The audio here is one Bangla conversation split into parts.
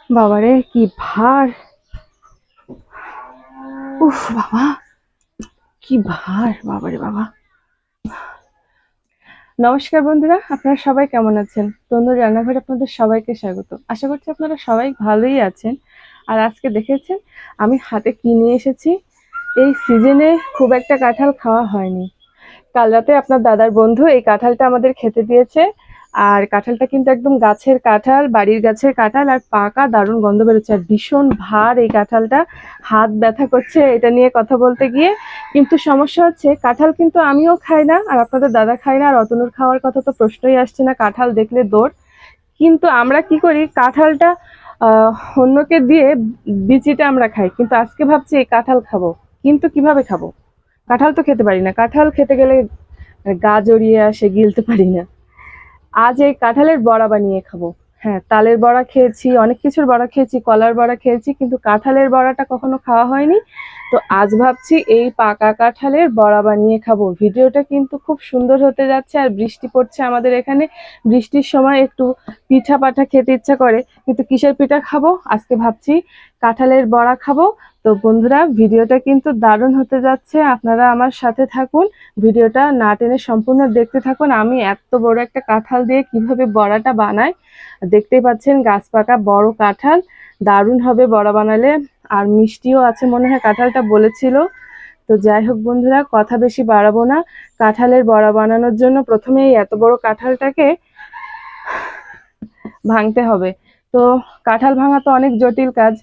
বাবারে কি ভার! উফ বাবা, কি ভার! বাবারে বাবা। নমস্কার বন্ধুরা, আপনারা সবাই কেমন আছেন? তনুর রান্নাঘরে আপনাদের সবাইকে স্বাগত। আশা করছি আপনারা সবাই ভালোই আছেন। আর আজকে দেখেছেন আমি হাতে কি নিয়ে এসেছি। এই সিজনে খুব একটা কাঁঠাল খাওয়া হয়নি। কাল রাতে আপনার দাদার বন্ধু এই কাঁঠালটা আমাদের খেতে দিয়েছে। আর কাঁঠালটা কিন্তু একদম গাছের কাঁঠাল, বাড়ির গাছের কাঁঠাল, আর পাকা দারুণ গন্ধ বেরোচ্ছে। আর ভীষণ ভার এই কাঁঠালটা, হাত ব্যথা করছে এটা নিয়ে কথা বলতে গিয়ে। কিন্তু সমস্যা হচ্ছে কাঁঠাল কিন্তু আমিও খাই না, আর আপনাদের দাদা খাই না, আর অতনুর খাওয়ার কথা তো প্রশ্নই আসছে না, কাঁঠাল দেখলে দৌড়। কিন্তু আমরা কি করি, কাঁঠালটা অন্যকে দিয়ে বিচিটা আমরা খাই। কিন্তু আজকে ভাবছি এই কাঁঠাল খাবো, কিন্তু কিভাবে খাবো? কাঁঠাল তো খেতে পারি না, কাঁঠাল খেতে গেলে গা জড়িয়ে আসে, গিলতে পারি না। আজ এই কাঁঠালের বড়া বানিয়ে খাবো। হ্যাঁ, তালের বড়া খেয়েছি, অনেক কিছুর বড়া খেয়েছি, কলার বড়া খেয়েছি, কিন্তু কাঁঠালের বড়াটা কখনো খাওয়া হয়নি। তো আজ ভাবছি এই পাকা কাঁঠালের বড়া বানিয়ে খাবো। ভিডিওটা কিন্তু খুব সুন্দর হতে যাচ্ছে। আর বৃষ্টি পড়ছে আমাদের এখানে। বৃষ্টির সময় একটু পিঠা পাঠা খেতে ইচ্ছা করে, কিন্তু কিসের পিঠা খাবো? আজকে ভাবছি কাঁঠালের বড়া খাবো। তো বন্ধুরা, ভিডিওটা কিন্তু দারুণ হতে যাচ্ছে, আপনারা আমার সাথে থাকুন। ভিডিওটা না টেনে সম্পূর্ণ দেখতে থাকুন। আমি এত বড় একটা কাঁঠাল দিয়ে কিভাবে বড়াটা বানাই দেখতেই পাচ্ছেন। গাছ পাকা বড় কাঁঠাল, দারুণ হবে বড়া বানালে। আর মিষ্টিও আছে মনে হয়, কাঁঠালটা বলেছিল। তো যাই হোক বন্ধুরা, কথা বেশি বাড়াবো না। কাঁঠালের বড়া বানানোর জন্য প্রথমে এই এত বড় কাঁঠালটাকে ভাঙতে হবে। তো কাঁঠাল ভাঙা তো অনেক জটিল কাজ,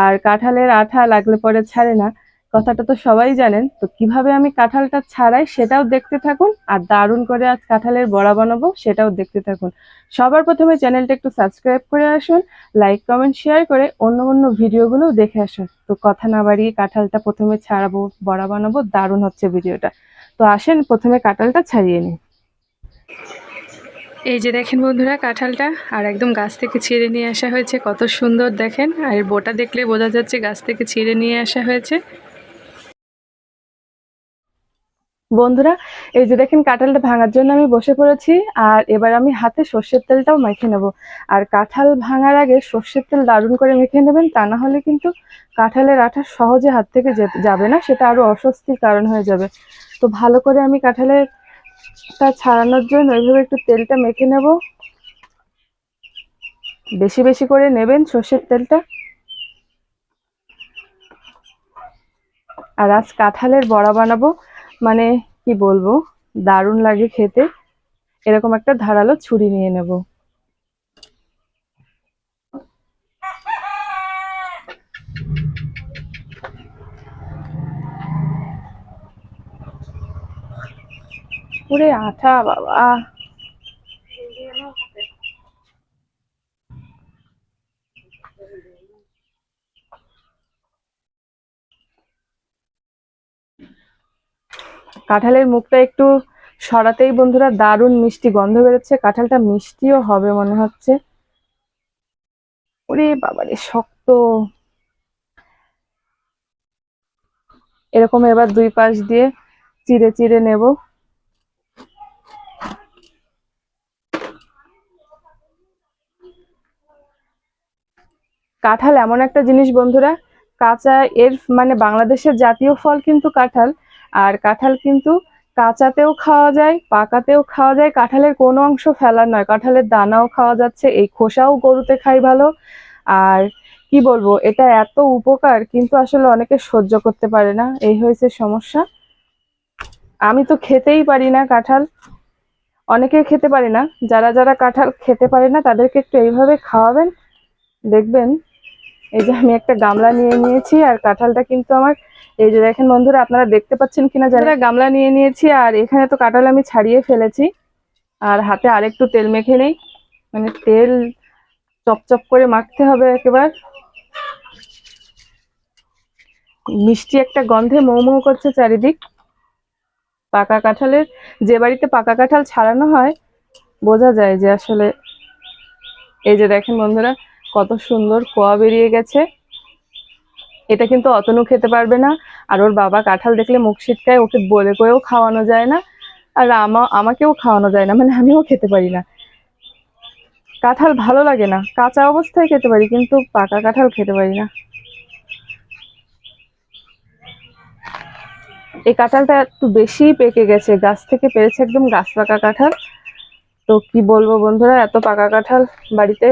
আর কাঁঠালের আঠা লাগলে পরে ছাড়ে না, কথাটা তো সবাই জানেন। তো কিভাবে আমি কাঁঠালটা ছাড়াই সেটাও দেখতে থাকুন, আর দারুণ করে আজ কাঁঠালের বড়া বানাবো সেটাও দেখতে থাকুন। সবার প্রথমে চ্যানেলটা একটু সাবস্ক্রাইব করে আসুন, লাইক কমেন্ট শেয়ার করে অন্য অন্য ভিডিওগুলো দেখে আসুন। তো কথা না বাড়িয়ে কাঁঠালটা প্রথমে ছাড়াবো, বড়া বানাবো, দারুণ হচ্ছে ভিডিওটা। তো আসেন প্রথমে কাঁঠালটা ছাড়িয়ে নিই। এই যে দেখেন বন্ধুরা কাঁঠালটা, আর একদম গাছ থেকে ছিঁড়ে নিয়ে আসা হয়েছে, কত সুন্দর দেখেন। আর এর বোটা দেখলে বোঝা যাচ্ছে গাছ থেকে ছিঁড়ে নিয়ে আসা হয়েছে। বন্ধুরা, এই যে দেখেন কাঁঠালটা ভাঙার জন্য আমি বসে পড়েছি। আর এবার আমি হাতে সর্ষের তেলটাও মেখে নেব। আর কাঁঠাল ভাঙার আগে সর্ষের তেল দারুণ করে মেখে নেবেন, তা না হলে কিন্তু কাঁঠালের আঠা সহজে হাত থেকে যাবে না, সেটা আরো অস্বস্তির কারণ হয়ে যাবে। তো ভালো করে আমি কাঁঠালের তা ছাড়ানোর জন্য এইভাবে একটু তেলটা মেখে নেব। বেশি বেশি করে নেবেন সর্ষের তেলটা। আর আজ কাঁঠালের বড়া বানাবো, মানে কি বলবো, দারুণ লাগে খেতে। এরকম একটা ধারালো ছুরি নিয়ে নেব। পুরে আঠা বাবা! কাঁঠালের মুখটা একটু সরাতেই বন্ধুরা দারুণ মিষ্টি গন্ধ বেরোচ্ছে। কাঁঠালটা মিষ্টিও হবে মনে হচ্ছে। ওরে বাবারে শক্ত! এরকম এবার দুই পাশ দিয়ে চিড়ে চিড়ে নেব। কাঁঠাল এমন একটা জিনিস বন্ধুরা, কাঁচা এর মানে বাংলাদেশের জাতীয় ফল কিন্তু কাঁঠাল। আর কাঁঠাল কিন্তু কাঁচাতেও খাওয়া যায়, পাকাতেও খাওয়া যায়। কাঁঠালের কোনো অংশ ফেলার নয়, কাঁঠালের দানাও খাওয়া যাচ্ছে, এই খোসাও গরুতে খাই ভালো। আর কি বলবো, এটা এত উপকার, কিন্তু আসলে অনেকে সহ্য করতে পারে না, এই হয়েছে সমস্যা। আমি তো খেতেই পারি না কাঁঠাল, অনেকে খেতে পারে না। যারা যারা কাঁঠাল খেতে পারে না তাদেরকে একটু এইভাবে খাওয়াবেন, দেখবেন। এই যে আমি একটা গামলা নিয়ে নিয়েছি, আর কাঁঠালটা কিন্তু আমার, এই যে দেখেন বন্ধুরা, আপনারা দেখতে পাচ্ছেন কিনা জানি না, গামলা নিয়ে নিয়েছি। আর এখানে তো কাঁঠাল আমি ছাড়িয়ে ফেলেছি। আর হাতে আরেকটু তেল মেখে নেই, মানে তেল চপচপ করে মাখতে হবে একেবারে। মিষ্টি একটা গন্ধে মৌ মৌ করছে চারিদিক। পাকা কাঁঠালের, যে বাড়িতে পাকা কাঁঠাল ছাড়ানো হয় বোঝা যায় যে আসলে, এই যে দেখেন বন্ধুরা কত সুন্দর কোয়া বেরিয়ে গেছে। এটা কিন্তু অতনু খেতে পারবে না। আর ওর বাবা কাঁঠাল দেখলে মুখ ছিটকায়, ওকে বলে করেও খাওয়ানো যায় না। আর আমাকেও খাওয়ানো যায় না, মানে আমিও খেতে পারি না। কাঁঠাল ভালো লাগে না, কাঁচা অবস্থায় খেতে পারি কিন্তু পাকা কাঁঠাল খেতে পারি না। এই কাঁঠালটা একটু বেশি পেকে গেছে, গাছ থেকে পেরেছে একদম গাছ পাকা কাঁঠাল। তো কি বলবো বন্ধুরা, এত পাকা কাঁঠাল বাড়িতে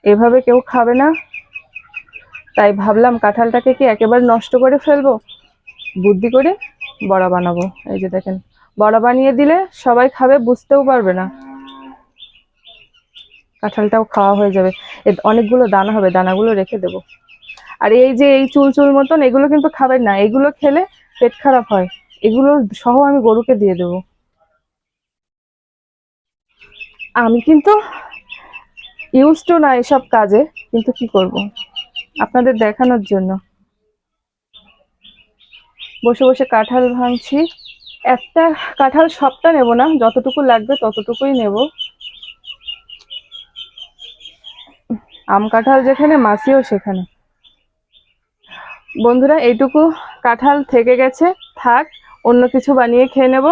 এভাবে কেউ খাবে না, তাই ভাবলাম কাঁঠালটাকে কি একেবারে নষ্ট করে ফেলবো, বুদ্ধি করে বড়া বানাবো। এই যে দেখেন, বড়া বানিয়ে দিলে সবাই খাবে, বুঝতেও পারবে না, কাঁঠালটাও খাওয়া হয়ে যাবে। অনেকগুলো দানা হবে, দানাগুলো রেখে দেবো। আর এই যে এই চুল চুল মতন এগুলো কিন্তু খাবেন না, এগুলো খেলে পেট খারাপ হয়, এগুলো সহ আমি গরুকে দিয়ে দেবো। আমি কিন্তু ইউজ টু না এসব কাজে, কিন্তু কি করব, আপনাদের দেখানোর জন্য বসে বসে কাঁঠাল ভাঙছি। একটা কাঁঠাল সবটা নেব না, যতটুকু লাগবে ততটুকুই নেব। আম কাঁঠাল যেখানে মাছিও সেখানে। বন্ধুরা এইটুকু কাঁঠাল থেকে গেছে, থাক, অন্য কিছু বানিয়ে খেয়ে নেব।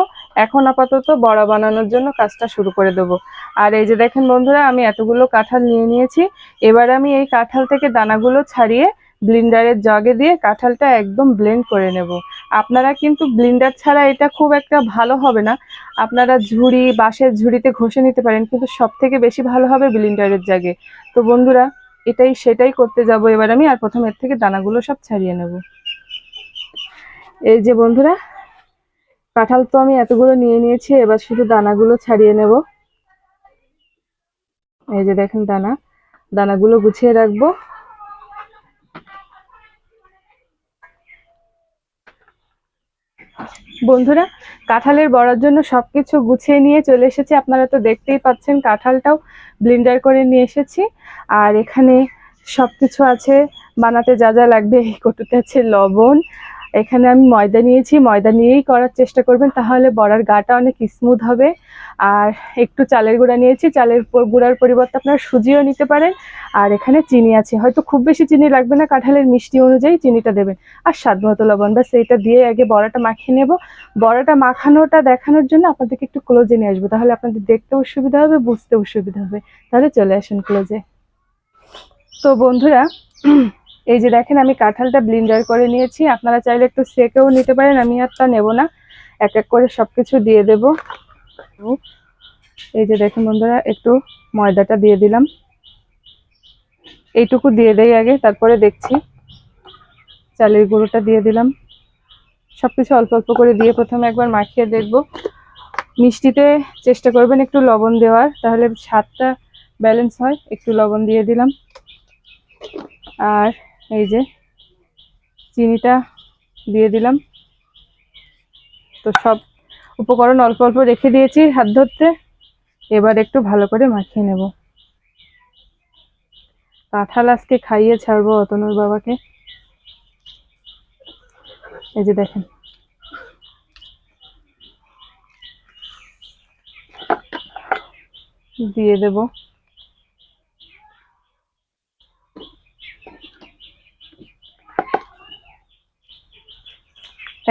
এখন আপাতত বড়া বানানোর জন্য কাজটা শুরু করে দেবো। আর এই যে দেখেন বন্ধুরা, আমি এতগুলো কাঁঠাল নিয়ে নিয়েছি। এবার আমি এই কাঁঠাল থেকে দানাগুলো ছাড়িয়ে ব্লেন্ডারের জগে দিয়ে কাঁঠালটা একদম ব্লেন্ড করে নেব। আপনারা কিন্তু ব্লেন্ডার ছাড়া এটা খুব একটা ভালো হবে না, আপনারা ঝুড়ি, বাঁশের ঝুড়িতে ঘষে নিতে পারেন, কিন্তু সব থেকে বেশি ভালো হবে ব্লেন্ডারের জাগে। তো বন্ধুরা, সেটাই করতে যাব এবার আমি। আর প্রথমে এর থেকে দানাগুলো সব ছাড়িয়ে নেব। এই যে বন্ধুরা, কাঁঠাল তো আমি এতগুলো নিয়ে নিয়েছি, এবার শুধু দানাগুলো ছাড়িয়ে নেব। এই যে দেখেন দানাগুলো গুছিয়ে রাখবো। বন্ধুরা, কাঁঠালের বড়ার জন্য সবকিছু গুছিয়ে নিয়ে চলে এসেছি, আপনারা তো দেখতেই পাচ্ছেন, কাঁঠালটাও ব্লেন্ডার করে নিয়ে এসেছি। আর এখানে সবকিছু আছে বানাতে, যা যা লাগবে। এই কটুতে আছে লবণ, এখানে আমি ময়দা নিয়েছি, ময়দা নিয়েই করার চেষ্টা করবেন, তাহলে বড়ার গাটা অনেক স্মুথ হবে। আর একটু চালের গুঁড়া নিয়েছি, চালের গুঁড়ার পরিবর্তে আপনারা সুজিও নিতে পারেন। আর এখানে চিনি আছে, হয়তো খুব বেশি চিনি লাগবে না, কাঁঠালের মিষ্টি অনুযায়ী চিনিটা দেবেন। আর স্বাদ মতো লবণ, ব্যাস এইটা দিয়ে আগে বড়াটা মাখিয়ে নেব। বড়াটা মাখানোটা দেখানোর জন্য আপনাদেরকে একটু ক্লোজে নিয়ে আসবো, তাহলে আপনাদের দেখতেও সুবিধা হবে, বুঝতেও সুবিধা হবে। তাহলে চলে আসুন ক্লোজে। তো বন্ধুরা, এই যে দেখেন, আমি কাঁঠালটা ব্লেন্ডার করে নিয়েছি, আপনারা চাইলে একটু সেকেও নিতে পারেন, আমি আর তা নেব না, এক এক করে সবকিছু দিয়ে দেব। এই যে দেখেন বন্ধুরা, একটু ময়দাটা দিয়ে দিলাম, এইটুকু দিয়ে দেই আগে, তারপরে দেখছি। চালের গুঁড়োটা দিয়ে দিলাম, সবকিছু অল্প অল্প করে দিয়ে প্রথমে একবার মাখিয়ে দেখব। মিষ্টিতে চেষ্টা করবেন একটু লবণ দেওয়ার, তাহলে স্বাদটা ব্যালেন্স হয়। একটু লবণ দিয়ে দিলাম। আর এই যে চিনিটা দিয়ে দিলাম। তো সব উপকরণ অল্প অল্প রেখে দিয়েছি হাত ধরতে, এবার একটু ভালো করে মাখিয়ে নেব। কাঁঠাল আজকে খাইয়ে ছাড়বো অতনুর বাবাকে। এই যে দেখেন, দিয়ে দেব।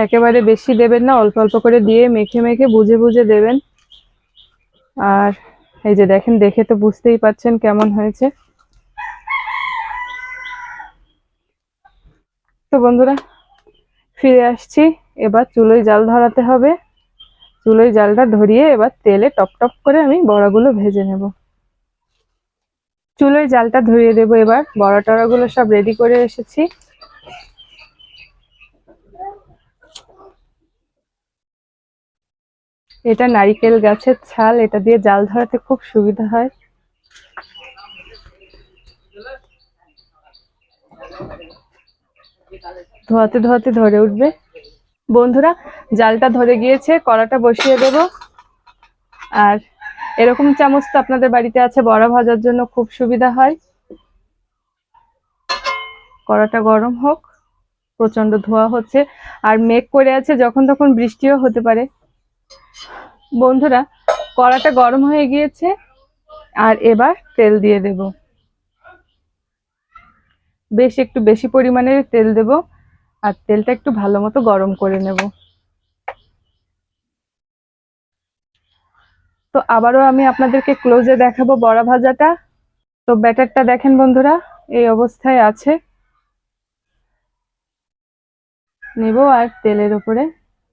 একেবারে বেশি দেবেন না, অল্প অল্প করে দিয়ে মেখে মেখে বুঝে বুঝে দেবেন। আর এই যে দেখেন, দেখে তো বুঝতেই পাচ্ছেন কেমন হয়েছে। তো বন্ধুরা, ফিরে আসছি। এবার চুলোয় জাল ধরাতে হবে, চুলোয় জালটা ধরিয়ে এবার তেলে টপ টপ করে আমি বড়াগুলো ভেজে নেব। চুলোয় জালটা ধরিয়ে দেবো, এবার বড়া টড়াগুলো সব রেডি করে এসেছি। এটা নারিকেল গাছের ছাল, এটা দিয়ে জাল ধরাতে খুব সুবিধা হয়। ধোয়াতে ধোয়াতে ধরে উঠবে। বন্ধুরা, জালটা ধরে গিয়েছে, কড়াটা বসিয়ে দেব। আর এরকম চামচ তো আপনাদের বাড়িতে আছে, বড়া ভাজার জন্য খুব সুবিধা হয়। কড়াটা গরম হোক, প্রচন্ড ধোয়া হচ্ছে, আর মেঘ করে আছে, যখন তখন বৃষ্টিও হতে পারে। বন্ধুরা, কড়াটা গরম হয়ে গিয়েছে, আর এবার তেল দিয়ে দেব। বেশ একটু বেশি পরিমাণের তেল দেব, আর তেলটা একটু ভালো মতো গরম করে নেব। তো আবারও আমি আপনাদেরকে ক্লোজে দেখাবো বড়া ভাজাটা। তো ব্যাটারটা দেখেন বন্ধুরা, এই অবস্থায় আছে। নেব আর তেলের উপরে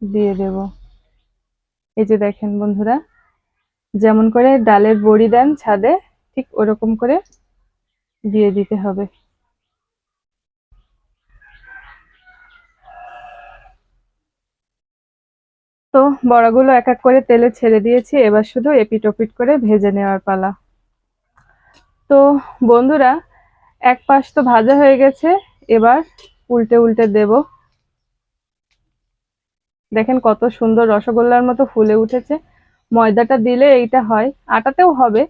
দিয়ে দেব। এই যে দেখেন বন্ধুরা, যেমন করে ডালের বড়ি দেন ছাদে, ঠিক ওরকম করে দিয়ে দিতে হবে। তো বড়াগুলো এক এক করে তেলে ছেড়ে দিয়েছি, এবার শুধু এপিট ওপিট করে ভেজে নেওয়ার পালা। তো বন্ধুরা, এক পাশ তো ভাজা হয়ে গেছে, এবার উল্টে উল্টে দেব। দেখেন কত সুন্দর রসগোল্লার মতো ফুলে উঠেছে। ময়দাটা দিলে এইটা হয়, আটাতেও হবে।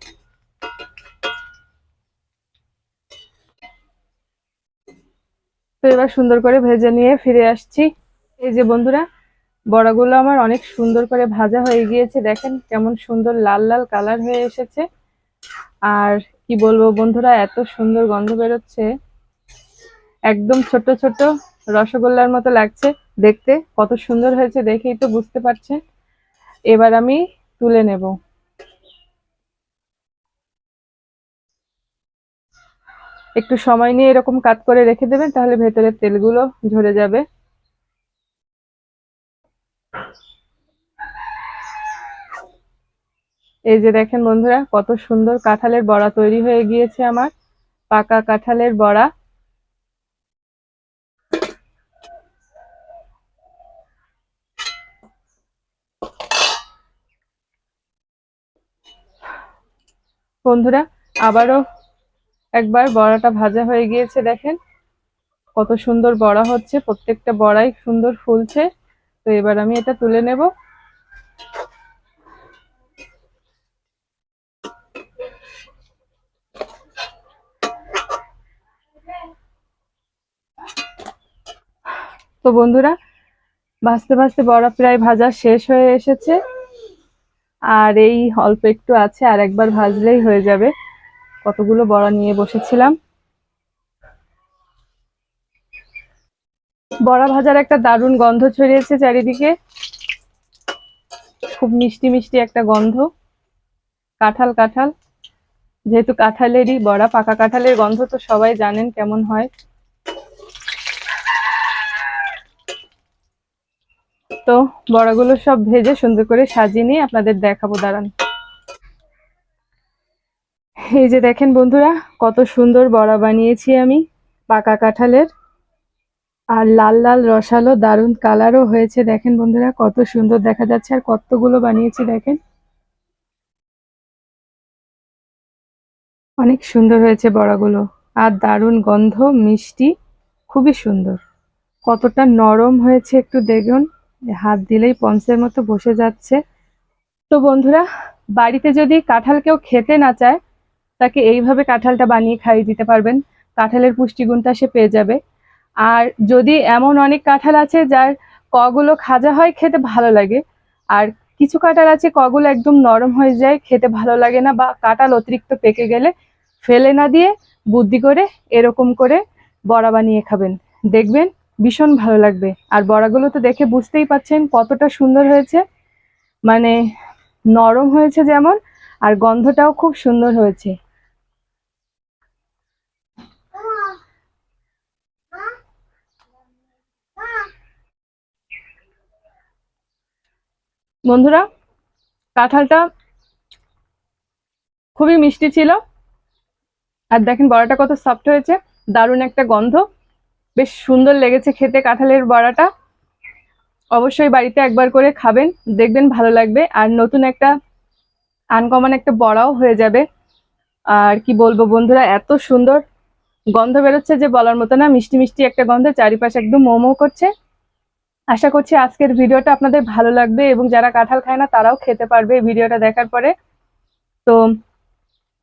তো এবার সুন্দর করে ভেজে নিয়ে ফিরে আসছি। এই যে বন্ধুরা, বড়াগুলো আমার অনেক সুন্দর করে ভাজা হয়ে গিয়েছে, দেখেন কেমন সুন্দর লাল লাল কালার হয়ে এসেছে। আর কি বলবো বন্ধুরা, এত সুন্দর গন্ধ বেরোচ্ছে, একদম ছোট ছোট রসগোল্লার মতো লাগছে দেখতে। কত সুন্দর হয়েছে দেখেই তো বুঝতে পারছেন। এবার আমি তুলে নেব। একটু সময় নিয়ে এরকম কাট করে রেখে দেবেন, তাহলে ভেতরের তেলগুলো ঝরে যাবে। এই যে দেখেন বন্ধুরা, কত সুন্দর কাঁঠালের বড়া তৈরি হয়ে গিয়েছে আমার, পাকা কাঁঠালের বড়া। বন্ধুরা, আবারও একবার বড়াটা ভাজা হয়ে গিয়েছে, দেখেন কত সুন্দর বড়া হচ্ছে, প্রত্যেকটা বড়াই সুন্দর ফুলছে। তো এবার আমি এটা তুলে নেব। তো বন্ধুরা, ভাজতে ভাজতে বড়া প্রায় ভাজা শেষ হয়ে এসেছে, আর এই অল্প একটু আছে, আর একবার ভাজলেই হয়ে যাবে। কতগুলো বড়া নিয়ে বসেছিলাম। বড়া ভাজার একটা দারুণ গন্ধ ছড়িয়েছে চারিদিকে, খুব মিষ্টি মিষ্টি একটা গন্ধ। কাঁঠাল কাঁঠাল, যেহেতু কাঁঠালেরই বড়া, পাকা কাঁঠালের গন্ধ তো সবাই জানেন কেমন হয়। তো বড়াগুলো সব ভেজে সুন্দর করে সাজিয়ে নিয়ে আপনাদের দেখাবো, দাঁড়ান। এই যে দেখেন বন্ধুরা, কত সুন্দর বড়া বানিয়েছি আমি পাকা কাঁঠালের, আর লাল লাল রসালো দারুণ কালারও হয়েছে। দেখেন বন্ধুরা, কত সুন্দর দেখা যাচ্ছে, আর কতগুলো বানিয়েছি দেখেন, অনেক সুন্দর হয়েছে বড়াগুলো। আর দারুণ গন্ধ, মিষ্টি, খুবই সুন্দর। কতটা নরম হয়েছে একটু দেখুন, হাত দিলেই পঞ্চের মতো বসে যাচ্ছে। তো বন্ধুরা, বাড়িতে যদি কাঁঠাল কেউ খেতে না চায়, তাকে এইভাবে কাঁঠালটা বানিয়ে খাইয়ে দিতে পারবেন, কাঁঠালের পুষ্টিগুণটা সে পেয়ে যাবে। আর যদি এমন অনেক কাঁঠাল আছে যার কগুলো খাজা হয়, খেতে ভালো লাগে, আর কিছু কাঁঠাল আছে কগুলো একদম নরম হয়ে যায়, খেতে ভালো লাগে না, বা কাঁঠাল অতিরিক্ত পেকে গেলে ফেলে না দিয়ে বুদ্ধি করে এরকম করে বড়া বানিয়ে খাবেন, দেখবেন ভীষণ ভালো লাগবে। আর বড়াগুলো তো দেখে বুঝতেই পাচ্ছেন কতটা সুন্দর হয়েছে, মানে নরম হয়েছে যেমন, আর গন্ধটাও খুব সুন্দর হয়েছে। বন্ধুরা, কাঁঠালটা খুবই মিষ্টি ছিল, আর দেখেন বড়াটা কত সফট হয়েছে, দারুণ একটা গন্ধ, বেশ সুন্দর লেগেছে খেতে কাঁঠালের বড়াটা। অবশ্যই বাড়িতে একবার করে খাবেন, দেখবেন ভালো লাগবে, আর নতুন একটা আনকমন একটা বড়াও হয়ে যাবে। আর কি বলবো বন্ধুরা, এত সুন্দর গন্ধ বেরোচ্ছে যে বলার মতো না, মিষ্টি মিষ্টি একটা গন্ধ, চারিপাশে একদম মোমো করছে। আশা করছি আজকের ভিডিওটা আপনাদের ভালো লাগবে, এবং যারা কাঁঠাল খায় না তারাও খেতে পারবে এই ভিডিওটা দেখার পরে। তো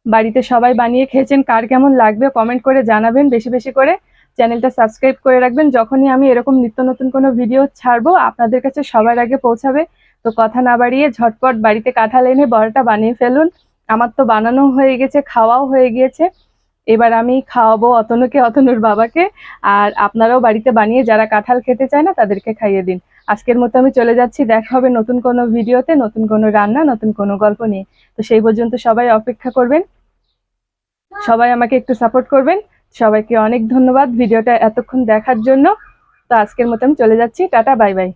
বাড়িতে সবাই বানিয়ে খেয়েছেন, কার কেমন লাগবে কমেন্ট করে জানাবেন, বেশি বেশি করে চ্যানেলটা সাবস্ক্রাইব করে রাখবেন, যখনই আমি এরকম নিত্য নতুন কোনো ভিডিও ছাড়বো আপনাদের কাছে সবার আগে পৌঁছাবে। তো কথা না বাড়িয়ে ঝটপট বাড়িতে কাঁঠাল এনে বড়াটা বানিয়ে ফেলুন। আমার তো বানানো হয়ে গেছে, খাওয়াও হয়ে গিয়েছে, এবার আমি খাওয়াবো অতনুকে, অতনুর বাবাকে। আর আপনারাও বাড়িতে বানিয়ে যারা কাঁঠাল খেতে চায় না তাদেরকে খাইয়ে দিন। আজকের মতো আমি চলে যাচ্ছি, দেখা হবে নতুন কোনো ভিডিওতে, নতুন কোনো রান্না, নতুন কোনো গল্প নিয়ে। তো সেই পর্যন্ত সবাই অপেক্ষা করবেন, সবাই আমাকে একটু সাপোর্ট করবেন। সবাইকে অনেক ধন্যবাদ ভিডিওটা এতক্ষণ দেখার জন্য। তো আজকের মতো আমি চলে যাচ্ছি, টাটা, বাই বাই।